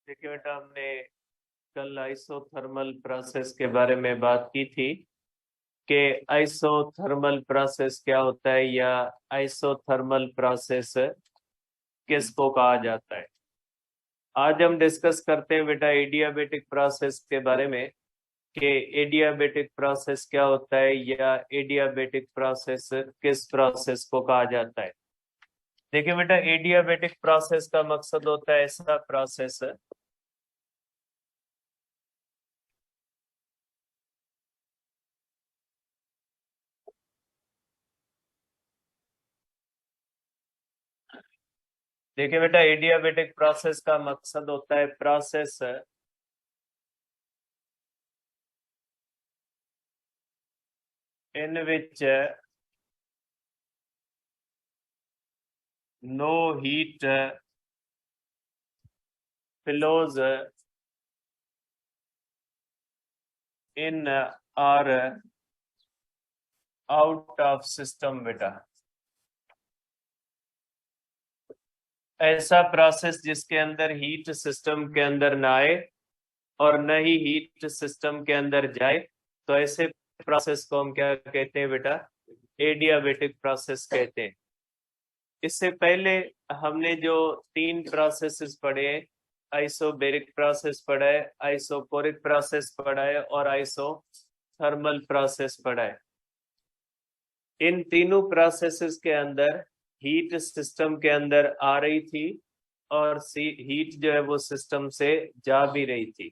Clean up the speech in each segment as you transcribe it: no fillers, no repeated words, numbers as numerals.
देखिए बेटा, हमने कल आइसोथर्मल प्रोसेस के बारे में बात की थी कि आइसोथर्मल प्रोसेस क्या होता है या आइसोथर्मल प्रोसेस किसको कहा जाता है। आज हम डिस्कस करते हैं बेटा एडियाबेटिक प्रोसेस के बारे में कि एडियाबेटिक प्रोसेस क्या होता है या एडियाबेटिक प्रोसेस किस प्रोसेस को कहा जाता है। देखिए बेटा, एडियाबेटिक प्रोसेस का मकसद होता है ऐसा प्रोसेस देखिए बेटा, एडियाबेटिक प्रोसेस का मकसद होता है process in which no heat flows in or out of system बेटा। ऐसा प्रोसेस जिसके अंदर हीट सिस्टम के अंदर ना आए और न ही हीट सिस्टम के अंदर जाए, तो ऐसे प्रोसेस को हम क्या कहते हैं बेटा? एडियाबेटिक प्रोसेस कहते हैं। इससे पहले हमने जो तीन प्रोसेसेस पढ़े, आइसोबेरिक प्रोसेस पढ़ा है, आइसोकोरिक प्रोसेस पढ़ा है और आइसोथर्मल प्रोसेस पढ़ा है। इन तीनों प्रोसेसेस के अंदर हीट सिस्टम के अंदर आ रही थी और हीट जो है वो सिस्टम से जा भी रही थी।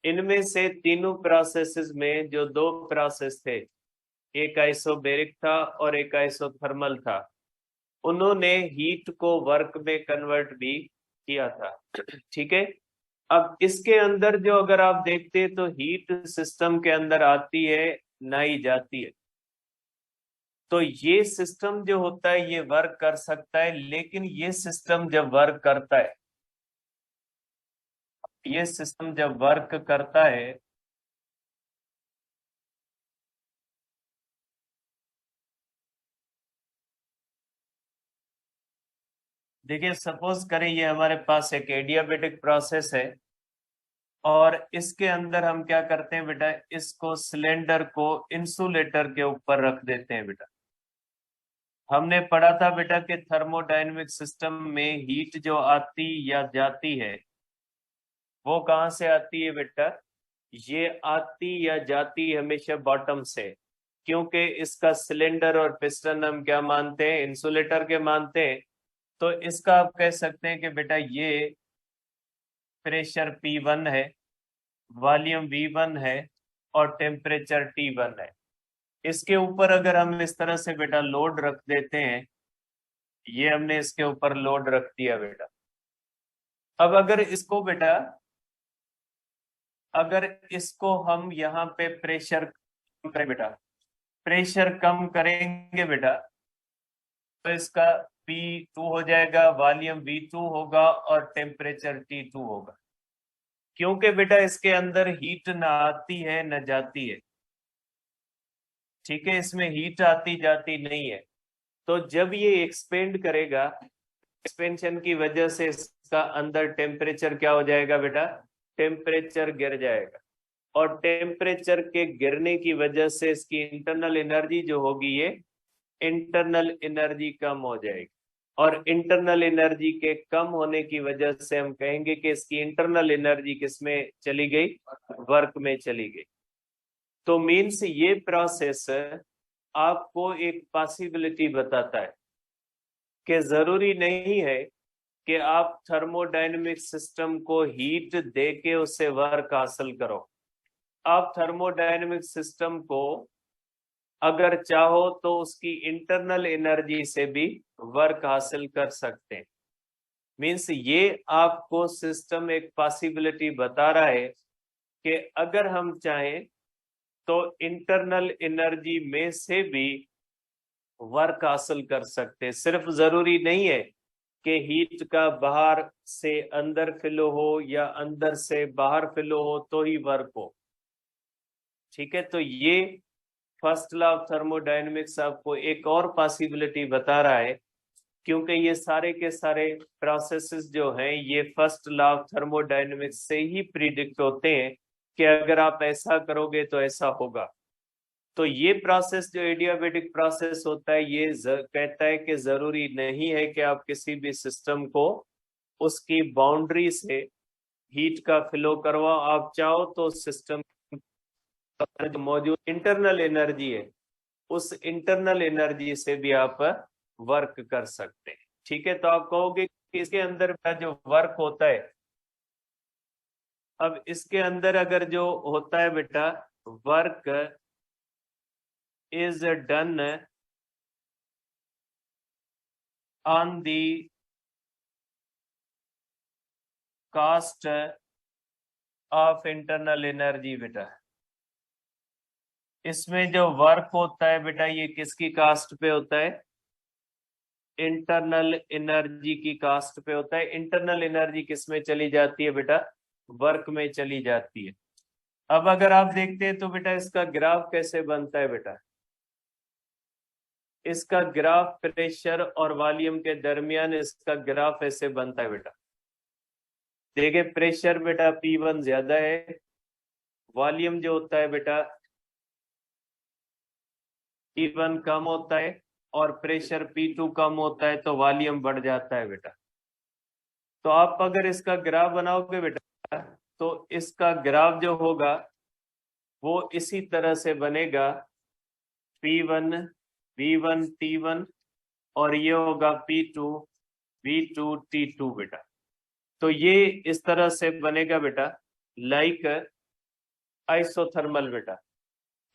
इनमें से तीनों प्रोसेसेस में जो दो प्रोसेस थे, एक आइसोबेरिक था और एक आइसोथर्मल था, उन्होंने हीट को वर्क में कन्वर्ट भी किया था। ठीक है। अब इसके अंदर जो अगर आप देखते हैं तो हीट सिस्टम के अंदर आती है ना ही जाती है। तो ये सिस्टम जो होता है ये वर्क कर सकता है, लेकिन ये सिस्टम जब वर्क करता है, ये सिस्टम जब वर्क करता है देखिए, सपोज करें ये हमारे पास एक एडियाबेटिक प्रोसेस है और इसके अंदर हम क्या करते हैं बेटा, इसको सिलेंडर को इंसुलेटर के ऊपर रख देते हैं बेटा। हमने पढ़ा था बेटा कि थर्मोडायनेमिक सिस्टम में हीट जो आती या जाती है वो कहाँ से आती है बेटा? ये आती या जाती हमेशा बॉटम से, क्योंकि इसका सिलेंडर और पिस्टन हम क्या मानते हैं? इंसुलेटर के मानते हैं। तो इसका आप कह सकते हैं कि बेटा ये प्रेशर P1 है, वॉल्यूम V1 है और टेम्परेचर T1 है। इसके ऊपर अगर हम इस तरह से बेटा लोड रख देते हैं, ये हमने इसके ऊपर लोड रख दिया बेटा। अब अगर इसको हम यहाँ पे प्रेशर कम करें बेटा, प्रेशर कम करेंगे बेटा, तो इसका P2 हो जाएगा, वॉल्यूम V2 होगा और टेम्परेचर T2 होगा। क्योंकि बेटा इसके अंदर हीट ना आती है न जाती है। ठीक है, इसमें हीट आती जाती नहीं है। तो जब ये एक्सपेंड करेगा, एक्सपेंशन की वजह से इसका अंदर टेम्परेचर क्या हो जाएगा बेटा? टेम्परेचर गिर जाएगा और टेम्परेचर के गिरने की वजह से इसकी इंटरनल एनर्जी जो होगी ये इंटरनल एनर्जी कम हो जाएगी। और इंटरनल एनर्जी के कम होने की वजह से हम कहेंगे कि इसकी इंटरनल एनर्जी किसमें चली गई? वर्क में चली गई। तो मीन्स ये प्रोसेस आपको एक पॉसिबिलिटी बताता है कि जरूरी नहीं है कि आप थर्मोडायनेमिक सिस्टम को हीट देके उससे वर्क हासिल करो। आप थर्मोडायनेमिक सिस्टम को अगर चाहो तो उसकी इंटरनल एनर्जी से भी वर्क हासिल कर सकते हैं। मीन्स ये आपको सिस्टम एक पॉसिबिलिटी बता रहा है कि अगर हम चाहें तो इंटरनल एनर्जी में से भी वर्क हासिल कर सकते हैं। सिर्फ जरूरी नहीं है कि हीट का बाहर से अंदर फ्लो हो या अंदर से बाहर फ्लो हो तो ही वर्क हो। ठीक है, तो ये फर्स्ट लॉ ऑफ थर्मोडायनेमिक्स आपको एक और पॉसिबिलिटी बता रहा है क्योंकि ये सारे के सारे प्रोसेसेस जो हैं ये फर्स्ट लॉ ऑफ थर्मोडायनेमिक्स से ही प्रिडिक्ट होते हैं कि अगर आप ऐसा करोगे तो ऐसा होगा। तो ये प्रोसेस जो एडियाबेटिक प्रोसेस होता है ये कहता है कि जरूरी नहीं है कि आप किसी भी सिस्टम को उसकी बाउंड्री से हीट का फ्लो करवाओ। आप चाहो तो सिस्टम जो मौजूद इंटरनल एनर्जी है उस इंटरनल एनर्जी से भी आप वर्क कर सकते हैं। ठीक है, तो आप कहोगे कि इसके अंदर का जो वर्क होता है, अब इसके अंदर अगर जो होता है बेटा work is done on the cost of internal energy बेटा। इसमें जो वर्क होता है बेटा ये किसकी कास्ट पे होता है? इंटरनल एनर्जी की कास्ट पे होता है। इंटरनल एनर्जी किस में चली जाती है बेटा? वर्क में चली जाती है। अब अगर आप देखते हैं तो बेटा इसका ग्राफ कैसे बनता है बेटा? इसका ग्राफ प्रेशर और वॉल्यूम के दरमियान इसका ग्राफ ऐसे बनता है बेटा। देखिए प्रेशर बेटा P1 ज्यादा है, वॉल्यूम जो होता है बेटा P1 कम होता है और प्रेशर P2 कम होता है तो वॉल्यूम बढ़ जाता है बेटा। तो आप अगर इसका ग्राफ बनाओगे बेटा तो इसका ग्राफ जो होगा वो इसी तरह से बनेगा, P1 V1 T1 और ये होगा P2 V2 T2 बेटा। तो ये इस तरह से बनेगा बेटा लाइक आइसोथर्मल बेटा।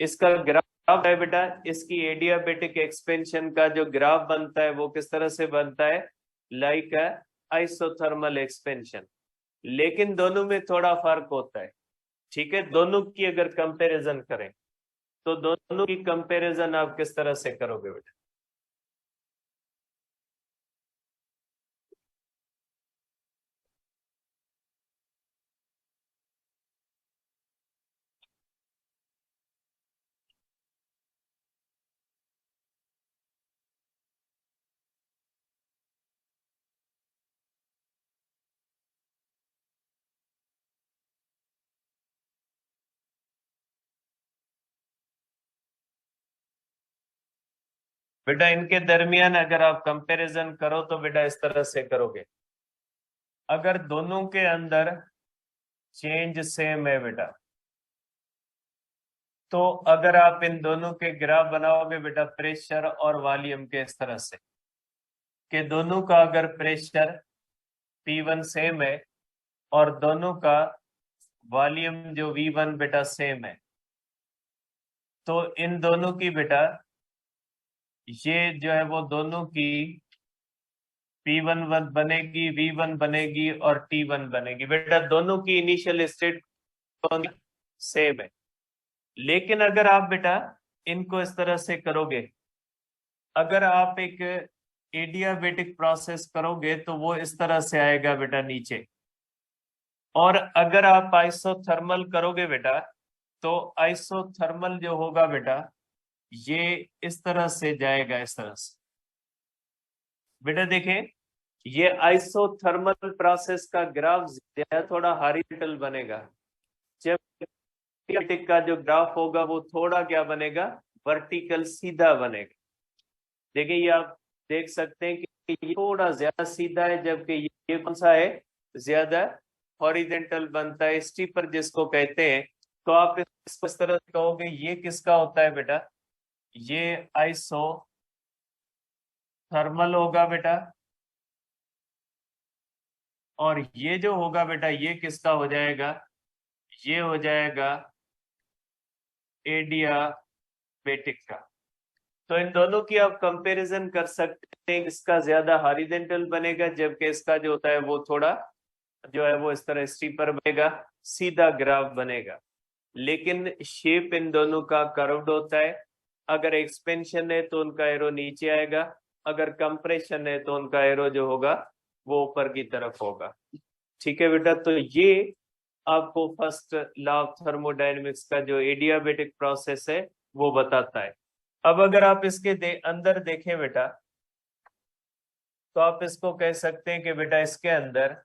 इसका ग्राफ है बेटा, इसकी एडियाबेटिक एक्सपेंशन का जो ग्राफ बनता है वो किस तरह से बनता है? Like isothermal expansion. लेकिन दोनों में थोड़ा फर्क होता है। ठीक है, दोनों की अगर कंपैरिजन करें तो दोनों की कंपैरिजन आप किस तरह से करोगे बेटा? बेटा इनके दरमियान अगर आप कंपैरिजन करो तो बेटा इस तरह से करोगे। अगर दोनों के अंदर चेंज सेम है बेटा तो अगर आप इन दोनों के ग्राफ बनाओगे बेटा प्रेशर और वॉल्यूम के इस तरह से कि दोनों का अगर प्रेशर P1 सेम है और दोनों का वॉल्यूम जो V1 बेटा सेम है तो इन दोनों की बेटा ये जो है वो दोनों की P1 बनेगी, V1 बनेगी और T1 बनेगी। बेटा दोनों की इनिशियल स्टेट सेम है। लेकिन अगर आप बेटा इनको इस तरह से करोगे, अगर आप एक एडियाबेटिक प्रोसेस करोगे तो वो इस तरह से आएगा बेटा नीचे, और अगर आप आइसोथर्मल करोगे बेटा तो आइसोथर्मल जो होगा बेटा ये इस तरह से जाएगा, इस तरह से। बेटा देखें ये आइसोथर्मल प्रोसेस का ग्राफ थोड़ा हॉरिजॉन्टल बनेगा, जब एडियाबेटिक का जो ग्राफ होगा वो थोड़ा क्या बनेगा? वर्टिकल, सीधा बनेगा। देखिए ये आप देख सकते हैं कि ये थोड़ा ज्यादा सीधा है जबकि ये कौन सा है? ज्यादा हॉरिजॉन्टल बनता है, स्टीपर जिसको कहते हैं। तो आप इस तरह से कहोगे ये किसका होता है बेटा? ये आइसो थर्मल होगा बेटा, और ये जो होगा बेटा ये किसका हो जाएगा? ये हो जाएगा एडियाबेटिक का। तो इन दोनों की आप कंपैरिजन कर सकते हैं, इसका ज्यादा हॉरिजॉन्टल बनेगा जबकि इसका जो होता है वो थोड़ा जो है वो इस तरह स्टीपर बनेगा, सीधा ग्राफ बनेगा। लेकिन शेप इन दोनों का कर्व्ड होता है। अगर एक्सपेंशन है तो उनका एरो नीचे आएगा, अगर कंप्रेशन है तो उनका एरो जो होगा वो ऊपर की तरफ होगा। ठीक है बेटा, तो ये आपको फर्स्ट लॉ ऑफ थर्मोडायनेमिक्स का जो एडियाबेटिक प्रोसेस है वो बताता है। अब अगर आप इसके अंदर देखें बेटा तो आप इसको कह सकते हैं कि बेटा इसके अंदर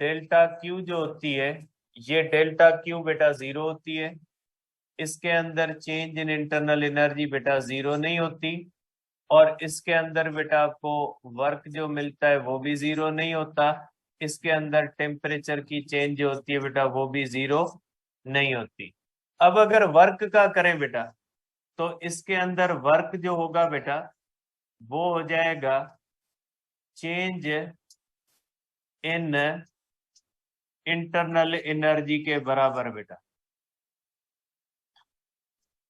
डेल्टा क्यू जो होती है, ये डेल्टा क्यू बेटा 0 होती है। इसके अंदर चेंज इन इंटरनल एनर्जी बेटा 0 नहीं होती, और इसके अंदर बेटा आपको वर्क जो मिलता है वो भी 0 नहीं होता। इसके अंदर टेम्परेचर की चेंज जो होती है बेटा वो भी 0 नहीं होती। अब अगर वर्क का करें बेटा, तो इसके अंदर वर्क जो होगा बेटा वो हो जाएगा चेंज इन इंटरनल एनर्जी के बराबर बेटा।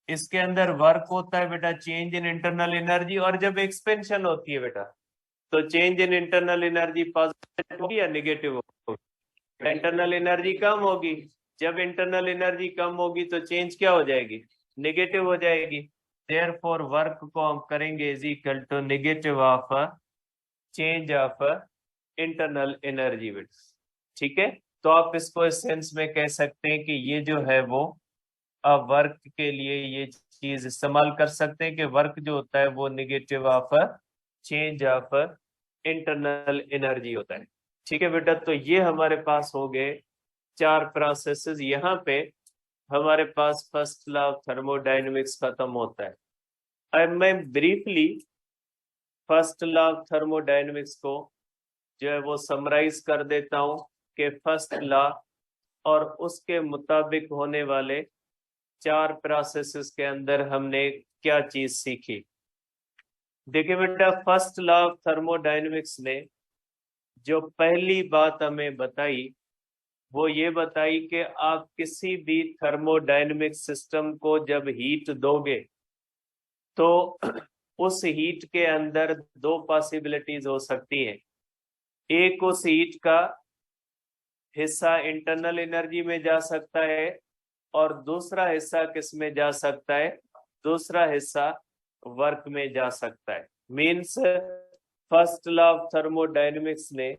इसके अंदर वर्क होता है बेटा चेंज इन इंटरनल एनर्जी, और जब एक्सपेंशन होती है बेटा तो change in internal energy positive होगी या निगेटिव होगी? इंटरनल एनर्जी कम होगी। जब इंटरनल एनर्जी कम होगी तो चेंज क्या हो जाएगी? निगेटिव हो जाएगी। देयरफॉर वर्क को हम करेंगे is equal to negative of change of internal energy बेटा। ठीक है, तो आप इसको इस सेंस में कह सकते हैं कि ये जो है वो वर्क के लिए ये चीज इस्तेमाल कर सकते हैं कि वर्क जो होता है वो negative of change of internal energy होता है। ठीक है बेटा, तो ये हमारे पास हो गए 4 प्रोसेसेस। यहाँ पे हमारे पास फर्स्ट लॉ ऑफ थर्मोडायनेमिक्स खत्म होता है। अब मैं briefly first law of thermodynamics को जो है वो समराइज कर देता हूं कि फर्स्ट लॉ और उसके मुताबिक होने वाले 4 प्रोसेसेस के अंदर हमने क्या चीज सीखी। देखिए बेटा, फर्स्ट लॉ ऑफ थर्मोडायनेमिक्स ने जो पहली बात हमें बताई वो ये बताई कि आप किसी भी थर्मोडायनेमिक सिस्टम को जब हीट दोगे तो उस हीट के अंदर 2 पॉसिबिलिटीज हो सकती हैं। एक, उस हीट का हिस्सा इंटरनल एनर्जी में जा सकता है, और दूसरा हिस्सा किस में जा सकता है? दूसरा हिस्सा वर्क में जा सकता है। Means first law of thermodynamics ने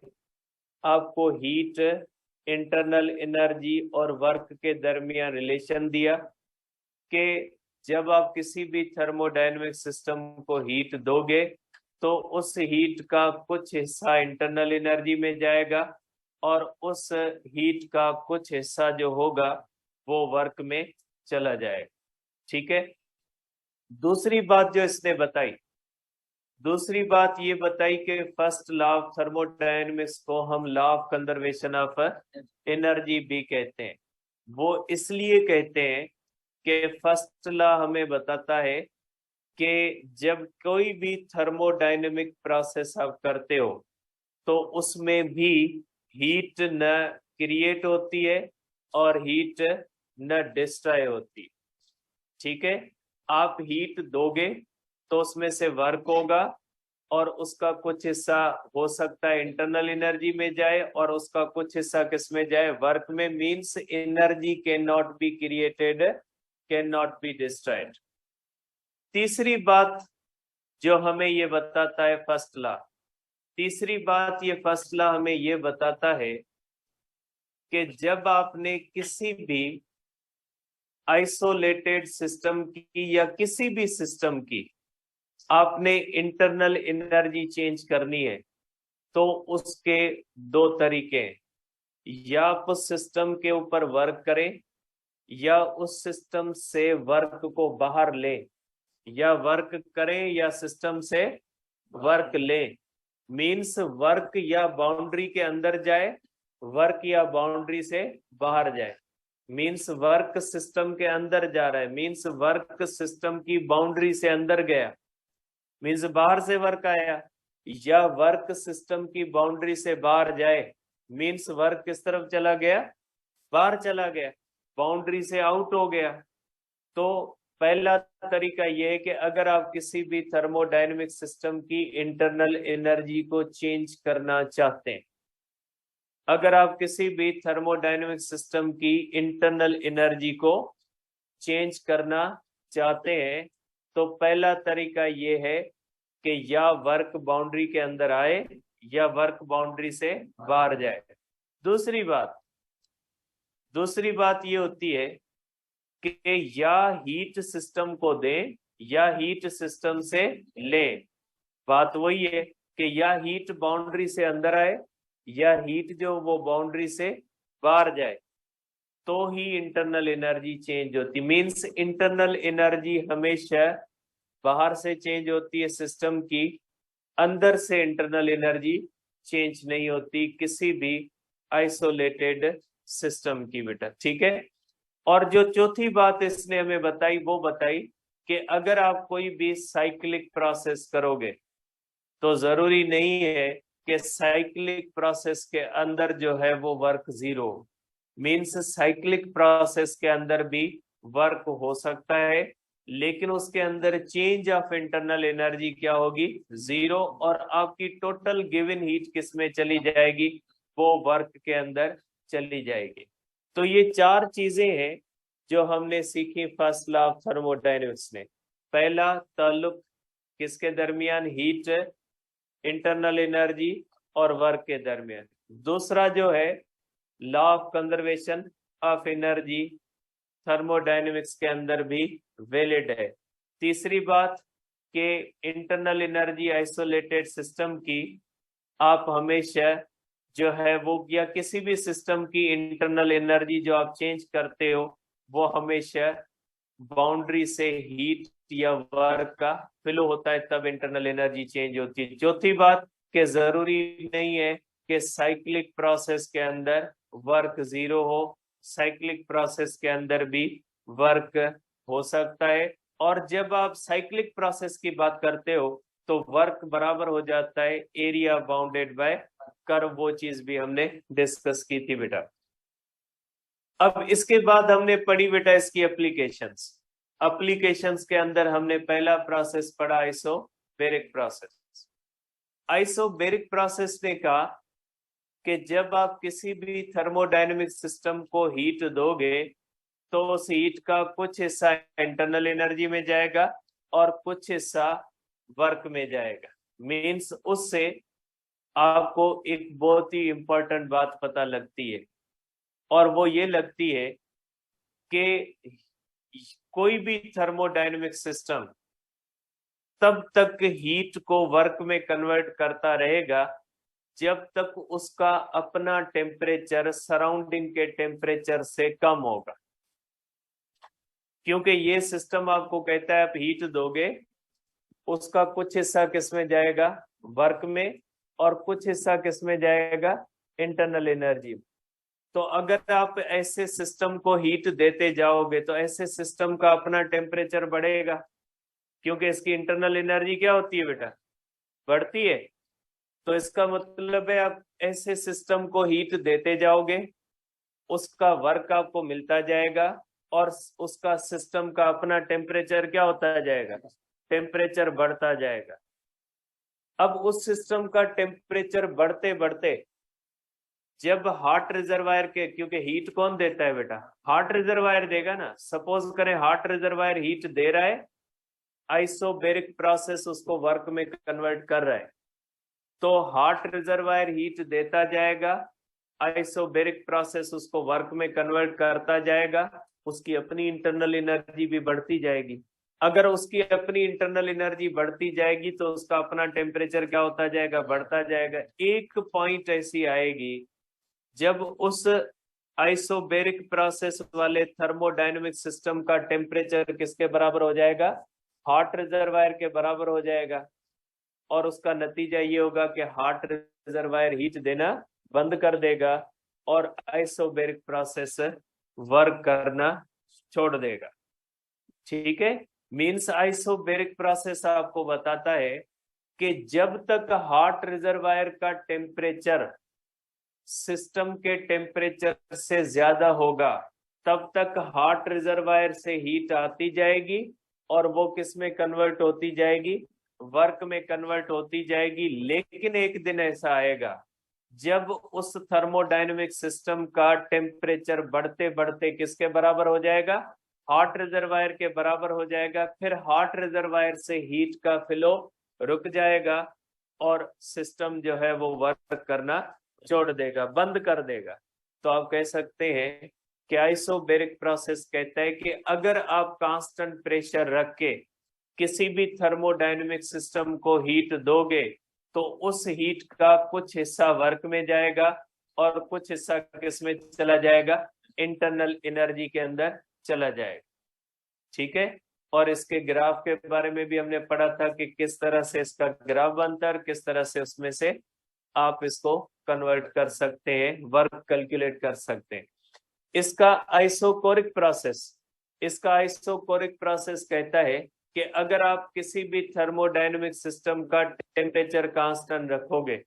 आपको हीट, इंटरनल एनर्जी और वर्क के दरमियान रिलेशन दिया कि जब आप किसी भी थर्मोडायनेमिक सिस्टम को हीट दोगे तो उस हीट का कुछ हिस्सा इंटरनल एनर्जी में जाएगा और उस हीट का कुछ हिस्सा जो होगा वो वर्क में चला जाएगा। ठीक है, दूसरी बात जो इसने बताई, दूसरी बात ये बताई कि फर्स्ट लॉ ऑफ थर्मोडायनेमिक्स को हम law of conservation of energy भी कहते हैं। वो इसलिए कहते हैं कि फर्स्ट लॉ हमें बताता है कि जब कोई भी थर्मोडायनेमिक प्रोसेस आप करते हो तो उसमें भी हीट न क्रिएट होती है और हीट न डिस्ट्रॉय होती। ठीक है, आप हीट दोगे तो उसमें से वर्क होगा और उसका कुछ हिस्सा हो सकता है इंटरनल एनर्जी में जाए और उसका कुछ हिस्सा किस में जाए? वर्क में। Means energy can not be created, can not be destroyed. तीसरी बात जो हमें ये बताता है फर्स्ट लॉ, तीसरी बात ये फर्स्ट लॉ हमें ये बताता है कि जब आपने किसी भी आइसोलेटेड सिस्टम की या किसी भी सिस्टम की आपने इंटरनल एनर्जी चेंज करनी है तो उसके 2 तरीके हैं। या आप उस सिस्टम के ऊपर वर्क करें या उस सिस्टम से वर्क को बाहर लें, या वर्क करें या सिस्टम से वर्क लें। मींस वर्क या बाउंड्री के अंदर जाए, वर्क या बाउंड्री से बाहर जाए। मींस वर्क सिस्टम के अंदर जा रहा है, मींस वर्क सिस्टम की बाउंड्री से अंदर गया, मींस बाहर से वर्क आया। या वर्क सिस्टम की बाउंड्री से बाहर जाए, मींस वर्क किस तरफ चला गया? बाहर चला गया, बाउंड्री से आउट हो गया। तो पहला तरीका यह है कि अगर आप किसी भी थर्मोडायनेमिक सिस्टम की इंटरनल एनर्जी को चेंज करना चाहते हैं, अगर आप किसी भी थर्मोडायनेमिक सिस्टम की इंटरनल एनर्जी को चेंज करना चाहते हैं तो पहला तरीका ये है कि या वर्क बाउंड्री के अंदर आए या वर्क बाउंड्री से बाहर जाए। दूसरी बात ये होती है कि या हीट सिस्टम को दें या हीट सिस्टम से लें। बात वही है, कि या हीट बाउंड्री से अंदर आए या हीट जो वो बाउंड्री से बाहर जाए, तो ही इंटरनल एनर्जी चेंज होती। मींस इंटरनल एनर्जी हमेशा बाहर से चेंज होती है सिस्टम की, अंदर से इंटरनल एनर्जी चेंज नहीं होती किसी भी आइसोलेटेड सिस्टम की बेटा, ठीक है। और जो चौथी बात इसने हमें बताई वो बताई कि अगर आप कोई भी साइक्लिक प्रोसेस करोगे तो जरूरी नहीं है कि साइक्लिक प्रोसेस के अंदर जो है वो work zero. Means cyclic process के अंदर भी वर्क हो सकता है, लेकिन उसके अंदर चेंज ऑफ इंटरनल एनर्जी क्या होगी, जीरो, और आपकी टोटल गिवन हीट किस में चली जाएगी, वो वर्क के अंदर चली जाएगी। तो ये चार चीजें हैं जो हमने सीखी फर्स्ट लॉ ऑफ थर्मोडायनेमिक्स में। पहला ताल्लुक किसके दरमियान, हीट, इंटरनल एनर्जी और वर्क के दरमियान। दूसरा जो है law of conservation of energy thermodynamics के अंदर भी वैलिड है। तीसरी बात कि इंटरनल एनर्जी आइसोलेटेड सिस्टम की आप हमेशा जो है वो, या किसी भी सिस्टम की इंटरनल एनर्जी जो आप चेंज करते हो वो हमेशा बाउंड्री से हीट या वर्क का फ्लो होता है, तब इंटरनल एनर्जी चेंज होती है। चौथी बात कि जरूरी नहीं है कि साइक्लिक प्रोसेस के अंदर वर्क जीरो हो, साइक्लिक प्रोसेस के अंदर भी वर्क हो सकता है। और जब आप साइक्लिक प्रोसेस की बात करते हो तो वर्क बराबर हो जाता है एरिया बाउंडेड बाय कर्व, वो चीज भी हमने डिस्कस की थी बेटा। अब इसके बाद हमने पढ़ी बेटा इसकी एप्लीकेशंस। एप्लीकेशंस के अंदर हमने पहला प्रोसेस पढ़ा आइसोबैरिक प्रोसेस। आइसोबैरिक प्रोसेस ने कहा कि जब आप किसी भी थर्मोडायनेमिक सिस्टम को हीट दोगे तो उस हीट का कुछ हिस्सा इंटरनल एनर्जी में जाएगा और कुछ हिस्सा वर्क में जाएगा। मींस उससे आपको एक बहुत ही इंपॉर्टेंट बात पता लगती है, और वो ये लगती है कि कोई भी थर्मोडायनेमिक सिस्टम तब तक हीट को वर्क में कन्वर्ट करता रहेगा जब तक उसका अपना टेम्परेचर सराउंडिंग के टेम्परेचर से कम होगा। क्योंकि ये सिस्टम आपको कहता है आप हीट दोगे, उसका कुछ हिस्सा किस में जाएगा, वर्क में, और कुछ हिस्सा किस में जाएगा, इंटरनल एनर्जी। तो अगर आप ऐसे सिस्टम को हीट देते जाओगे तो ऐसे सिस्टम का अपना टेम्परेचर बढ़ेगा, क्योंकि इसकी इंटरनल एनर्जी क्या होती है बेटा, बढ़ती है। तो इसका मतलब है आप ऐसे सिस्टम को हीट देते जाओगे, उसका वर्क आपको मिलता जाएगा और उसका सिस्टम का अपना टेम्परेचर क्या होता जाएगा, टेम्परेचर बढ़ता जाएगा। अब उस सिस्टम का टेम्परेचर बढ़ते बढ़ते जब हार्ट रिजर्वायर के, क्योंकि हीट कौन देता है बेटा, हार्ट रिजर्वायर देगा ना। सपोज करें हार्ट रिजर्वायर हीट दे रहा है, आइसोबैरिक प्रोसेस उसको वर्क में कन्वर्ट कर रहा है, तो हार्ट रिजर्वायर हीट देता जाएगा, आइसोबैरिक प्रोसेस उसको वर्क में कन्वर्ट करता जाएगा, उसकी अपनी इंटरनल एनर्जी भी बढ़ती जाएगी। अगर उसकी अपनी इंटरनल एनर्जी बढ़ती जाएगी तो उसका अपना टेम्परेचर क्या होता जाएगा, बढ़ता जाएगा। एक पॉइंट ऐसी आएगी जब उस आइसोबैरिक प्रोसेस वाले थर्मोडायनेमिक सिस्टम का टेम्परेचर किसके बराबर हो जाएगा, हार्ट रिजर्वायर के बराबर हो जाएगा, और उसका नतीजा ये होगा कि हार्ट रिजर्वायर हीट देना बंद कर देगा और आइसोबैरिक प्रोसेस वर्क करना छोड़ देगा। ठीक है, मींस आइसोबैरिक प्रोसेस आपको बताता है कि जब तक हार्ट रिजर्वायर का टेम्परेचर सिस्टम के टेम्परेचर से ज्यादा होगा तब तक हार्ट रिजर्वायर से हीट आती जाएगी और वो किस में कन्वर्ट होती जाएगी, वर्क में कन्वर्ट होती जाएगी। लेकिन एक दिन ऐसा आएगा जब उस थर्मोडायनेमिक सिस्टम का टेम्परेचर बढ़ते बढ़ते किसके बराबर हो जाएगा, हार्ट रिजर्वायर के बराबर हो जाएगा। फिर हार्ट रिजर्वायर से हीट का फ्लो रुक जाएगा और सिस्टम जो है वो वर्क करना छोड़ देगा, बंद कर देगा। तो आप कह सकते हैं कि आइसोबैरिक प्रोसेस कहता है कि अगर आप कांस्टेंट प्रेशर रख के किसी भी थर्मोडायनेमिक सिस्टम को हीट दोगे तो उस हीट का कुछ हिस्सा वर्क में जाएगा और कुछ हिस्सा किसमें चला जाएगा, इंटरनल एनर्जी के अंदर चला जाएगा। ठीक है, और इसके ग्राफ के बारे में भी हमने पढ़ा था कि किस तरह से इसका ग्राफ बनता है और किस तरह से उसमें से आप इसको कन्वर्ट कर सकते हैं, वर्क कैलकुलेट कर सकते हैं। इसका आइसोकोरिक प्रोसेस कहता है कि अगर आप किसी भी थर्मोडायनेमिक सिस्टम का टेम्परेचर कांस्टेंट रखोगे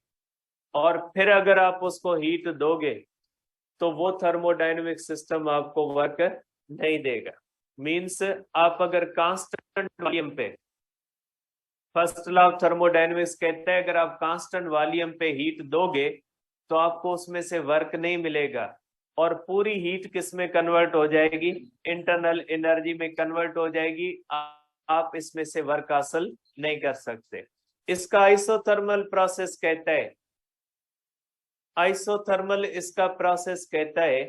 और फिर अगर आप उसको हीट दोगे तो वो थर्मोडायनेमिक सिस्टम आपको वर्क नहीं देगा। मींस आप अगर कांस्टेंट वॉल्यूम पे, फर्स्ट लॉ ऑफ थर्मोडायनेमिक्स कहता है अगर आप कांस्टेंट वॉल्यूम पे हीट दोगे तो आपको उसमें से वर्क नहीं मिलेगा और पूरी हीट किस में कन्वर्ट हो जाएगी, इंटरनल एनर्जी में कन्वर्ट हो जाएगी। आप इसमें से वर्क हासिल नहीं कर सकते। इसका आइसोथर्मल प्रोसेस कहता है, आइसोथर्मल इसका प्रोसेस कहता है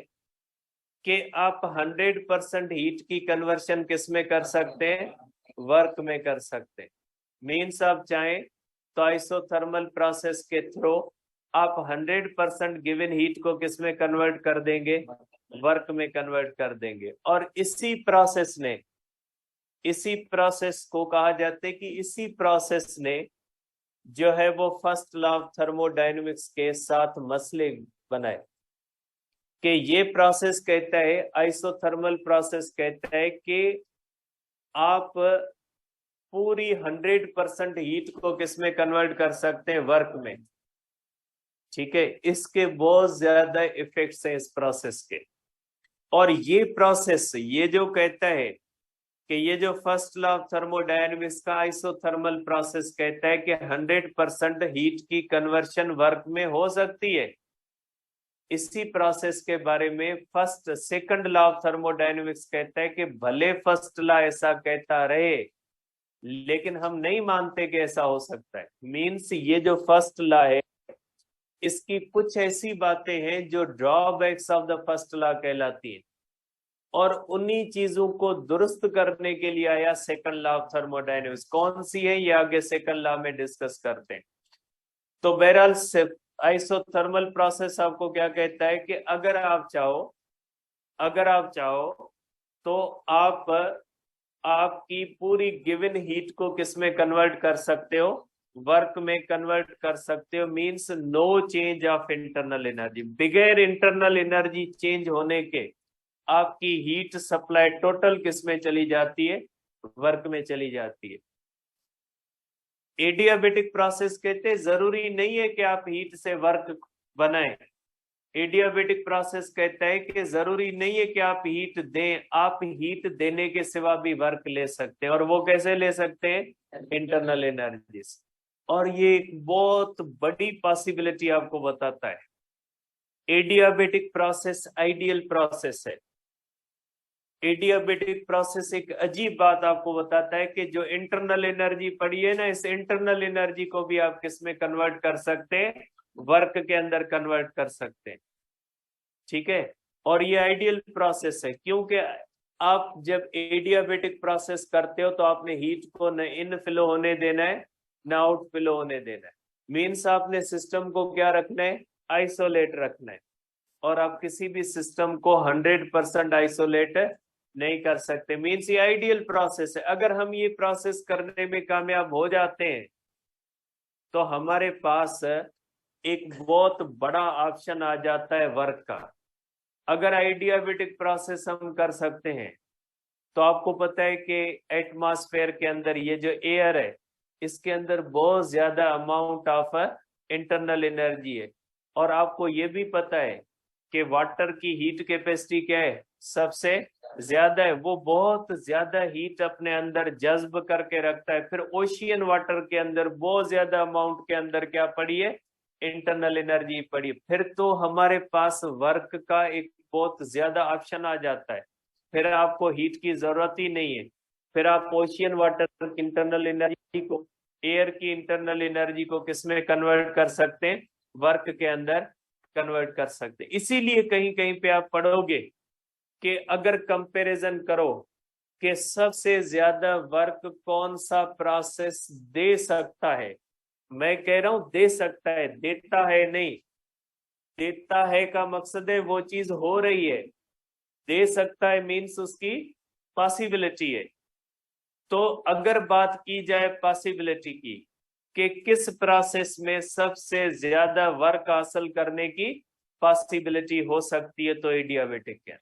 कि आप 100% हीट की कन्वर्शन किस में कर सकते हैं, वर्क में कर सकते हैं। मीन्स आप चाहें तो आइसोथर्मल प्रोसेस के थ्रू आप 100% गिवन हीट को किस में कन्वर्ट कर देंगे, वर्क में कन्वर्ट कर देंगे। और इसी प्रोसेस को कहा जाता है कि इसी प्रोसेस ने जो है वो फर्स्ट लॉ ऑफ थर्मोडायनेमिक्स के साथ मसले बनाए कि ये प्रोसेस कहता है, आइसोथर्मल प्रोसेस कहता है कि आप पूरी 100% हीट को किस में कन्वर्ट कर सकते हैं, वर्क में। ठीक है, इसके बहुत ज्यादा इफेक्ट्स हैं इस प्रोसेस के। और ये प्रोसेस ये जो कहता है कि ये जो फर्स्ट लॉ ऑफ थर्मोडायनेमिक्स का आइसोथर्मल प्रोसेस कहता है कि 100% हीट की कन्वर्शन वर्क में हो सकती है। इसी प्रोसेस के बारे में सेकंड लॉ ऑफ थर्मोडायनेमिक्स कहता है कि भले फर्स्ट लॉ ऐसा कहता रहे लेकिन हम नहीं मानते कि ऐसा हो सकता है। मींस ये जो फर्स्ट लॉ है इसकी कुछ ऐसी बातें हैं जो drawbacks of the first law कहलाती हैं और उन्हीं चीजों को दुरुस्त करने के लिए आया सेकंड लॉ ऑफ थर्मोडायनेमिक्स। कौन सी है ये आगे सेकंड लॉ में डिस्कस करते हैं। तो बहरहाल आइसोथर्मल प्रोसेस आपको क्या कहता है कि अगर आप चाहो तो आप आपकी पूरी गिवन हीट को किस में कन्वर्ट कर सकते हो, वर्क में कन्वर्ट कर सकते हो। Means no change of internal energy, बगैर इंटरनल एनर्जी चेंज होने के आपकी हीट सप्लाई टोटल किस में चली जाती है, वर्क में चली जाती है। एडियाबेटिक प्रोसेस कहते हैं जरूरी नहीं है कि आप हीट से वर्क बनाएं। एडियाबेटिक प्रोसेस कहता है कि जरूरी नहीं है कि आप हीट दें, आप हीट देने के सिवा भी वर्क ले सकते हैं। और वो कैसे ले सकते हैं, इंटरनल एनर्जी से। और ये एक बहुत बड़ी पॉसिबिलिटी आपको बताता है। एडियाबेटिक प्रोसेस आइडियल प्रोसेस है। एडियाबेटिक प्रोसेस एक अजीब बात आपको बताता है कि जो इंटरनल एनर्जी पड़ी है ना, इस इंटरनल एनर्जी को भी आप किस में कन्वर्ट कर सकते हैं, वर्क के अंदर कन्वर्ट कर सकते हैं। ठीक है, और ये आइडियल प्रोसेस है क्योंकि आप जब एडियाबेटिक प्रोसेस करते हो तो आपने हीट को न इन फ्लो होने देना है न आउट फ्लो होने देना है। मीन्स आपने सिस्टम को क्या रखना है, आइसोलेट रखना है। और आप किसी भी सिस्टम को 100% आइसोलेट नहीं कर सकते। मीन्स ये आइडियल प्रोसेस है। अगर हम ये प्रोसेस करने में कामयाब हो जाते हैं तो हमारे पास एक बहुत बड़ा ऑप्शन आ जाता है वर्क का। अगर आइडियाबेटिक प्रोसेस हम कर सकते हैं तो आपको पता है कि एटमॉस्फेयर के अंदर ये जो एयर है इसके अंदर बहुत ज्यादा अमाउंट ऑफ इंटरनल एनर्जी है। और आपको ये भी पता है कि वाटर की हीट कैपेसिटी क्या है, सबसे ज्यादा है। वो बहुत ज्यादा हीट अपने अंदर जज्ब करके रखता है। फिर ओशियन वाटर के अंदर बहुत ज्यादा अमाउंट के अंदर क्या पड़ी है, इंटरनल एनर्जी पड़ी। फिर तो हमारे पास वर्क का एक बहुत ज्यादा ऑप्शन आ जाता है। फिर आपको हीट की जरूरत ही नहीं है। फिर आप ओशियन वाटर की इंटरनल एनर्जी को, एयर की इंटरनल एनर्जी को किसमें कन्वर्ट कर सकते हैं, वर्क के अंदर कन्वर्ट कर सकते हैं। इसीलिए कहीं कहीं पे आप पढ़ोगे कि अगर कंपैरिजन करो कि सबसे ज्यादा वर्क कौन सा प्रोसेस दे सकता है, मैं कह रहा हूं दे सकता है, देता है नहीं। देता है का मकसद है वो चीज हो रही है, दे सकता है मीन्स उसकी पॉसिबिलिटी है। तो अगर बात की जाए पॉसिबिलिटी की कि किस प्रोसेस में सबसे ज्यादा वर्क हासिल करने की पॉसिबिलिटी हो सकती है, तो एडियाबेटिक है,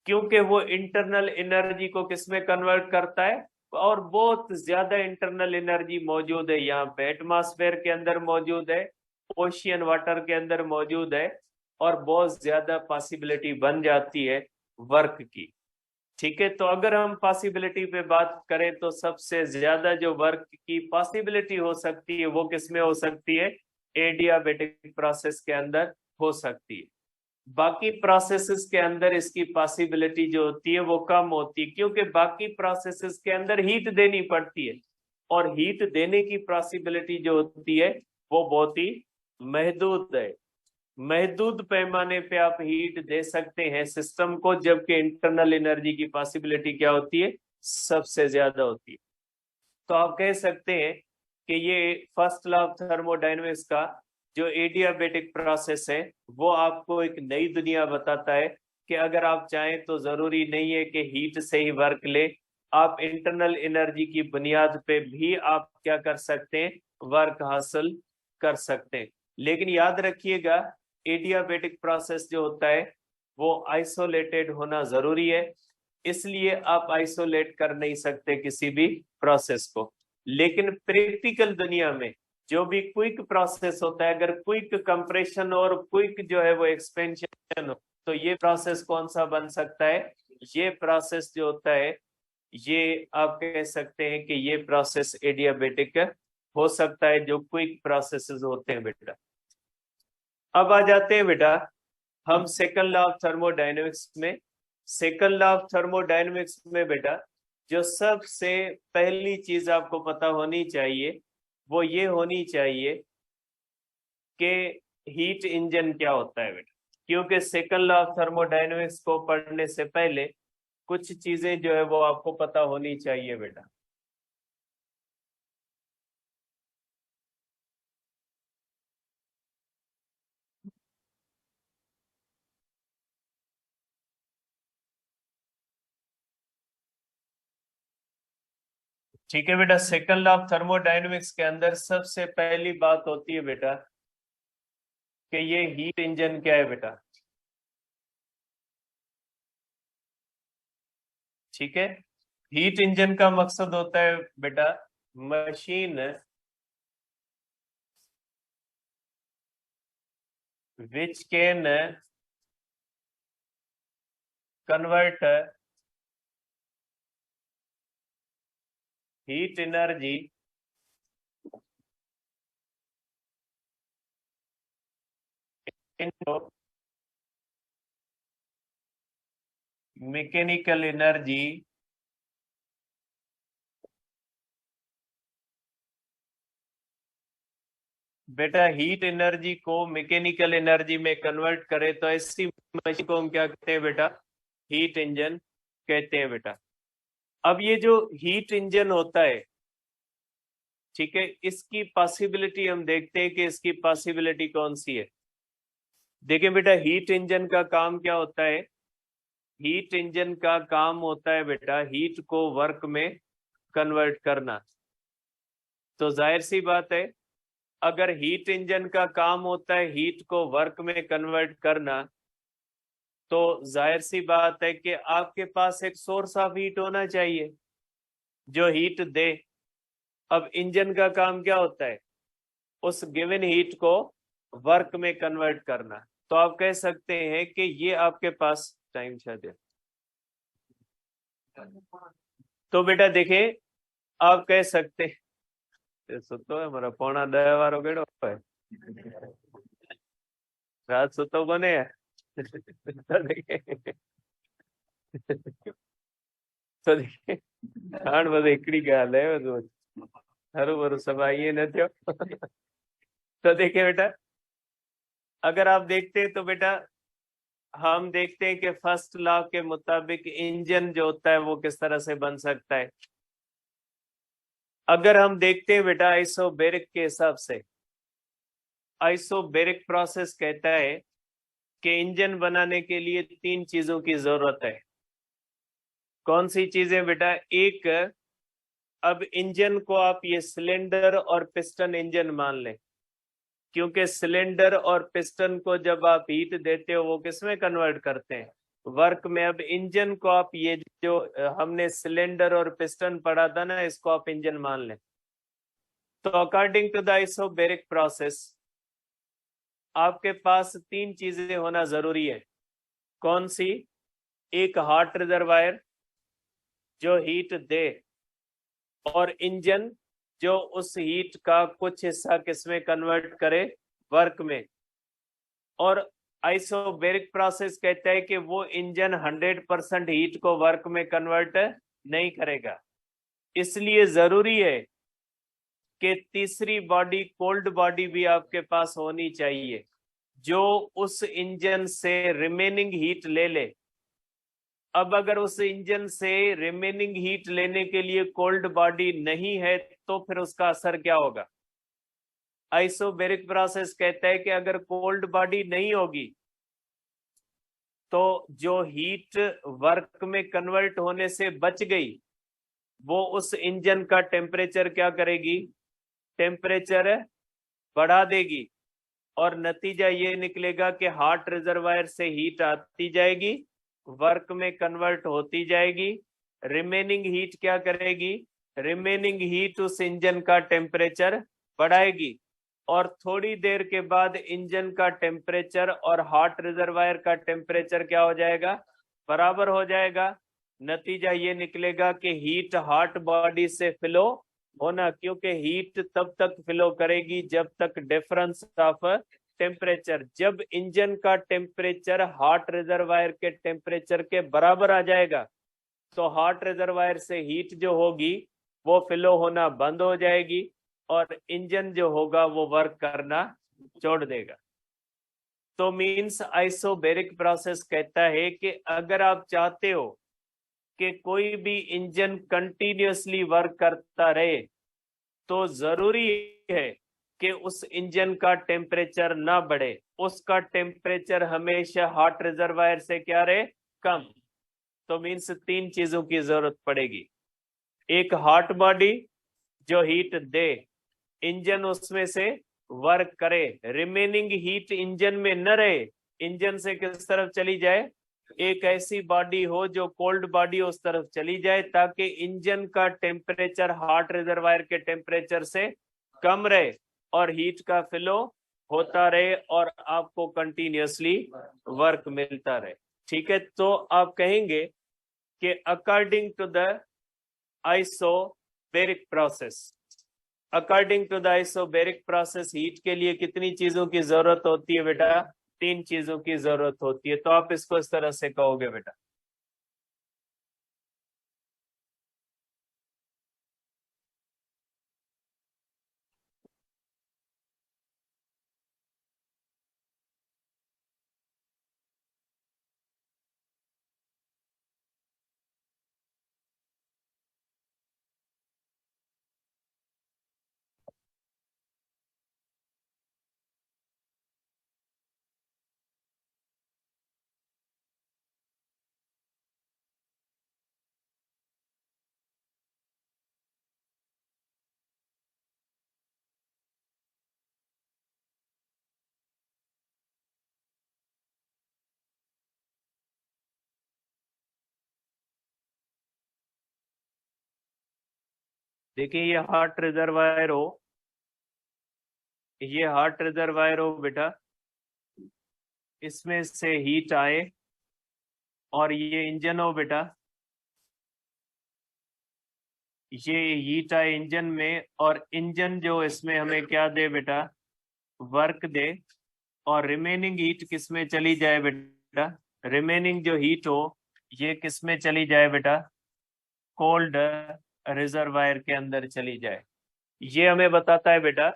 क्योंकि वो इंटरनल एनर्जी को किसमें कन्वर्ट करता है, और बहुत ज्यादा इंटरनल एनर्जी मौजूद है यहाँ पे, एटमॉस्फेयर के अंदर मौजूद है, ओशियन वाटर के अंदर मौजूद है, और बहुत ज्यादा पॉसिबिलिटी बन जाती है वर्क की। ठीक है, तो अगर हम पॉसिबिलिटी पे बात करें तो सबसे ज्यादा जो वर्क की पॉसिबिलिटी हो सकती है वो किसमें हो सकती है, एडियाबेटिक प्रोसेस के अंदर हो सकती है। बाकी प्रोसेसेस के अंदर इसकी पॉसिबिलिटी जो होती है वो कम होती है, क्योंकि बाकी प्रोसेसेस के अंदर हीट देनी पड़ती है, और हीट देने की पॉसिबिलिटी जो होती है वो बहुत ही महदूद है। महदूद पैमाने पे आप हीट दे सकते हैं सिस्टम को, जबकि इंटरनल एनर्जी की पॉसिबिलिटी क्या होती है, सबसे ज्यादा होती है। तो आप कह सकते हैं कि ये फर्स्ट लॉ ऑफ थर्मोडायनेमिक्स का जो एडियाबेटिक प्रोसेस है वो आपको एक नई दुनिया बताता है कि अगर आप चाहें तो जरूरी नहीं है कि हीट से ही वर्क ले, आप इंटरनल एनर्जी की बुनियाद पे भी आप क्या कर सकते हैं, वर्क हासिल कर सकते हैं। लेकिन याद रखिएगा एडियाबेटिक प्रोसेस जो होता है वो आइसोलेटेड होना जरूरी है, इसलिए आप आइसोलेट कर नहीं सकते किसी भी प्रोसेस को। लेकिन प्रैक्टिकल दुनिया में जो भी क्विक प्रोसेस होता है, अगर क्विक कंप्रेशन और क्विक जो है वो एक्सपेंशन हो, तो ये प्रोसेस कौन सा बन सकता है, ये प्रोसेस जो होता है ये आप कह सकते हैं कि ये प्रोसेस एडियाबेटिक हो सकता है, जो क्विक प्रोसेसेस होते हैं बेटा। अब आ जाते हैं बेटा हम सेकंड लॉ ऑफ थर्मोडायनेमिक्स में। सेकंड लॉ ऑफ थर्मोडायनेमिक्स में बेटा जो सबसे पहली चीज आपको पता होनी चाहिए वो ये होनी चाहिए कि हीट इंजन क्या होता है बेटा, क्योंकि सेकंड लॉ ऑफ थर्मोडायनेमिक्स को पढ़ने से पहले कुछ चीजें जो है वो आपको पता होनी चाहिए बेटा। ठीक है बेटा, सेकंड लॉ ऑफ थर्मोडायनेमिक्स के अंदर सबसे पहली बात होती है बेटा कि ये हीट इंजन क्या है बेटा। ठीक है, हीट इंजन का मकसद होता है बेटा machine which can convert heat energy into mechanical energy बेटा हीट एनर्जी को मैकेनिकल एनर्जी में कन्वर्ट करे तो ऐसी मशीन को हम क्या कहते हैं बेटा, हीट इंजन कहते हैं बेटा। अब ये जो हीट इंजन होता है, ठीक है, इसकी पॉसिबिलिटी हम देखते हैं कि इसकी पॉसिबिलिटी कौन सी है। देखिए बेटा हीट इंजन का काम क्या होता है, हीट इंजन का काम होता है बेटा हीट को वर्क में कन्वर्ट करना। तो जाहिर सी बात है अगर हीट इंजन का काम होता है हीट को वर्क में कन्वर्ट करना, तो जाहिर सी बात है कि आपके पास एक सोर्स ऑफ हीट होना चाहिए जो हीट दे। अब इंजन का काम क्या होता है, उस गिवन हीट को वर्क में कन्वर्ट करना। तो आप कह सकते हैं कि ये आपके पास टाइम शायद है। तो बेटा देखिए आप कह सकते हैं सुतो है हमारा 9:45 वारो केड़ो है रात सुतो बने है तो देखिए तो देखिए हाण बस एकड़ी गाल है हरु भरु सब आइए न थियो तो देखिए बेटा अगर आप देखते हैं तो बेटा हम देखते हैं कि फर्स्ट लॉ के मुताबिक इंजन जो होता है वो किस तरह से बन सकता है। अगर हम देखते हैं बेटा आइसोबैरिक के हिसाब से, आइसोबैरिक प्रोसेस कहता है कि इंजन बनाने के लिए 3 चीजों की जरूरत है। कौन सी चीजें बेटा? एक, अब इंजन को आप ये सिलेंडर और पिस्टन इंजन मान लें, क्योंकि सिलेंडर और पिस्टन को जब आप हीट देते हो वो किसमें कन्वर्ट करते हैं? वर्क में। अब इंजन को आप ये जो हमने सिलेंडर और पिस्टन पढ़ा था ना, इसको आप इंजन मान लें। तो according to the isobaric process आपके पास 3 चीजें होना जरूरी है। कौन सी? एक हॉट रिजर्वायर जो हीट दे, और इंजन जो उस हीट का कुछ हिस्सा किसमें कन्वर्ट करे? वर्क में। और आइसोबैरिक प्रोसेस कहता है कि वो इंजन 100% हीट को वर्क में कन्वर्ट नहीं करेगा। इसलिए जरूरी है कि तीसरी बॉडी, कोल्ड बॉडी भी आपके पास होनी चाहिए, जो उस इंजन से रिमेनिंग हीट ले ले। अब अगर उस इंजन से रिमेनिंग हीट लेने के लिए कोल्ड बॉडी नहीं है तो फिर उसका असर क्या होगा? आइसोबैरिक प्रोसेस कहता है कि अगर कोल्ड बॉडी नहीं होगी तो जो हीट वर्क में कन्वर्ट होने से बच गई वो उस इंजन का टेम्परेचर क्या करेगी? टेम्परेचर बढ़ा देगी, और नतीजा ये निकलेगा कि हॉट रिजर्वायर से हीट आती जाएगी, वर्क में कन्वर्ट होती जाएगी। रिमेनिंग हीट क्या करेगी? रिमेनिंग हीट उस इंजन का टेम्परेचर बढ़ाएगी, और थोड़ी देर के बाद इंजन का टेम्परेचर और हॉट रिजर्वायर का टेम्परेचर क्या हो जाएगा? बराबर हो जाएगा। नतीजा ये निकलेगा कि हीट हॉट बॉडी से फ्लो होना, क्योंकि हीट तब तक फ्लो करेगी जब तक डिफरेंस ऑफ टेम्परेचर, जब इंजन का टेम्परेचर हॉट रिजर्वायर के टेम्परेचर के बराबर आ जाएगा तो हॉट रिजर्वायर से हीट जो होगी वो फ्लो होना बंद हो जाएगी, और इंजन जो होगा वो वर्क करना छोड़ देगा। तो मींस आइसोबैरिक प्रोसेस कहता है कि अगर आप चाहते हो कि कोई भी इंजन कंटिन्यूअसली वर्क करता रहे तो जरूरी है कि उस इंजन का टेम्परेचर ना बढ़े, उसका टेम्परेचर हमेशा हॉट रिजर्वायर से क्या रहे? कम। तो मीन्स 3 चीजों की जरूरत पड़ेगी। एक हॉट बॉडी जो हीट दे, इंजन उसमें से वर्क करे, रिमेनिंग हीट इंजन में न रहे, इंजन से किस तरफ चली जाए? एक ऐसी बॉडी हो जो कोल्ड बॉडी उस तरफ चली जाए, ताकि इंजन का टेम्परेचर हॉट रिजर्वायर के टेम्परेचर से कम रहे और हीट का फ्लो होता रहे और आपको कंटिन्यूअसली वर्क मिलता रहे। ठीक है, तो आप कहेंगे कि according to the isobaric process, according to the isobaric process heat के लिए कितनी चीजों की जरूरत होती है बेटा? 3 चीजों की जरूरत होती है। तो आप इसको इस तरह से कहोगे बेटा। देखिए ये हॉट रिजर्वायर हो, ये हॉट रिजर्वायर हो बेटा, इसमें से हीट आए, और ये इंजन हो बेटा, ये हीट आए इंजन में, और इंजन जो इसमें हमें क्या दे बेटा? वर्क दे, और रिमेनिंग हीट किस में चली जाए बेटा? रिमेनिंग जो हीट हो ये किस में चली जाए बेटा? कोल्ड रिजर्वायर के अंदर चली जाए। ये हमें बताता है बेटा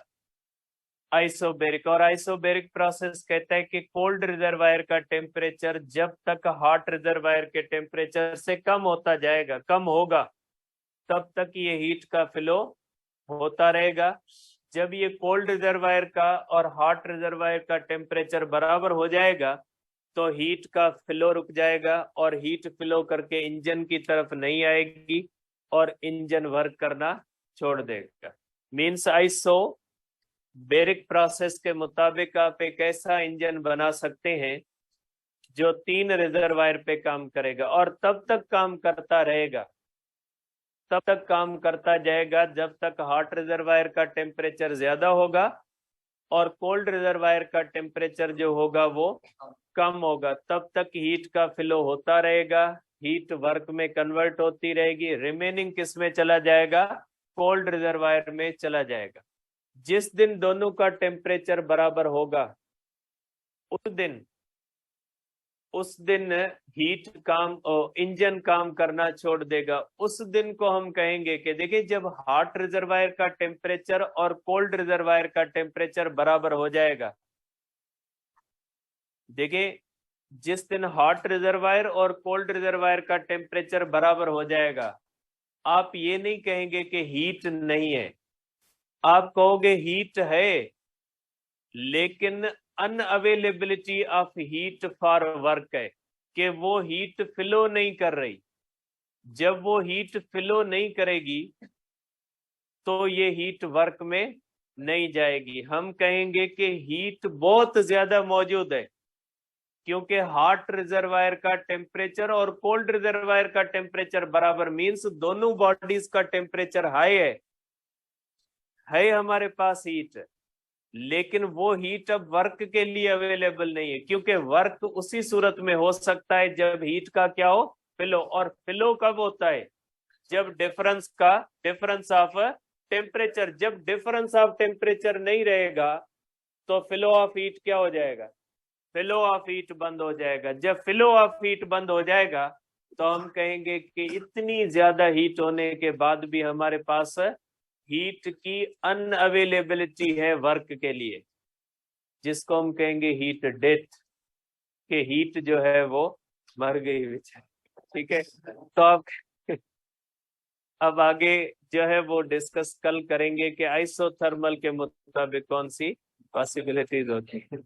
आइसोबैरिक। और आइसोबैरिक प्रोसेस कहता है कि कोल्ड रिजर्वायर का टेम्परेचर जब तक हॉट रिजर्वायर के टेम्परेचर से कम होता जाएगा, कम होगा, तब तक ये हीट का फ्लो होता रहेगा। जब ये कोल्ड रिजर्वायर का और हॉट रिजर्वायर का टेम्परेचर बराबर हो जाएगा तो हीट का फ्लो रुक जाएगा और हीट फ्लो करके इंजन की तरफ नहीं आएगी और इंजन वर्क करना छोड़ देगा। मीन्स आइसोबैरिक प्रोसेस के मुताबिक आप एक ऐसा इंजन बना सकते हैं जो 3 रिजर्वायर पे काम करेगा और तब तक काम करता रहेगा, तब तक काम करता जाएगा जब तक हॉट रिजर्वायर का टेम्परेचर ज्यादा होगा और कोल्ड रिजर्वायर का टेम्परेचर जो होगा वो कम होगा। तब तक हीट का फ्लो होता रहेगा, हीट वर्क में कन्वर्ट होती रहेगी, रिमेनिंग किस में चला जाएगा, कोल्ड रिजर्वायर में चला जाएगा। जिस दिन दोनों का टेम्परेचर बराबर होगा उस दिन हीट काम इंजन काम करना छोड़ देगा। उस दिन को हम कहेंगे कि देखिए जब हॉट रिजर्वायर का टेम्परेचर और कोल्ड रिजर्वायर का टेम्परेचर बराबर हो जाएगा, देखिए जिस दिन हॉट रिजर्वायर और कोल्ड रिजर्वायर का टेम्परेचर बराबर हो जाएगा, आप ये नहीं कहेंगे कि हीट नहीं है, आप कहोगे हीट है लेकिन unavailability of heat for work है, कि वो हीट फ्लो नहीं कर रही। जब वो हीट फ्लो नहीं करेगी तो ये हीट वर्क में नहीं जाएगी। हम कहेंगे कि हीट बहुत ज्यादा मौजूद है, क्योंकि हॉट रिजर्वायर का टेम्परेचर और कोल्ड रिजर्वायर का टेम्परेचर बराबर, मींस दोनों बॉडीज का टेम्परेचर हाई है हमारे पास हीट, लेकिन वो हीट अब वर्क के लिए अवेलेबल नहीं है, क्योंकि वर्क उसी सूरत में हो सकता है जब हीट का क्या हो, फ्लो। और फ्लो कब होता है, जब डिफरेंस ऑफ टेम्परेचर, जब डिफरेंस ऑफ टेम्परेचर नहीं रहेगा तो फ्लो ऑफ हीट क्या हो जाएगा, फ्लो ऑफ हीट बंद हो जाएगा। जब फ्लो ऑफ हीट बंद हो जाएगा तो हम कहेंगे कि इतनी ज्यादा हीट होने के बाद भी हमारे पास हीट की अनअवेलेबिलिटी है वर्क के लिए, जिसको हम कहेंगे हीट डेथ, के हीट जो है वो मर गई बेचारी। ठीक है, तो अब आगे जो है वो डिस्कस कल करेंगे कि आइसोथर्मल के मुताबिक कौन सी पॉसिबिलिटीज होती है।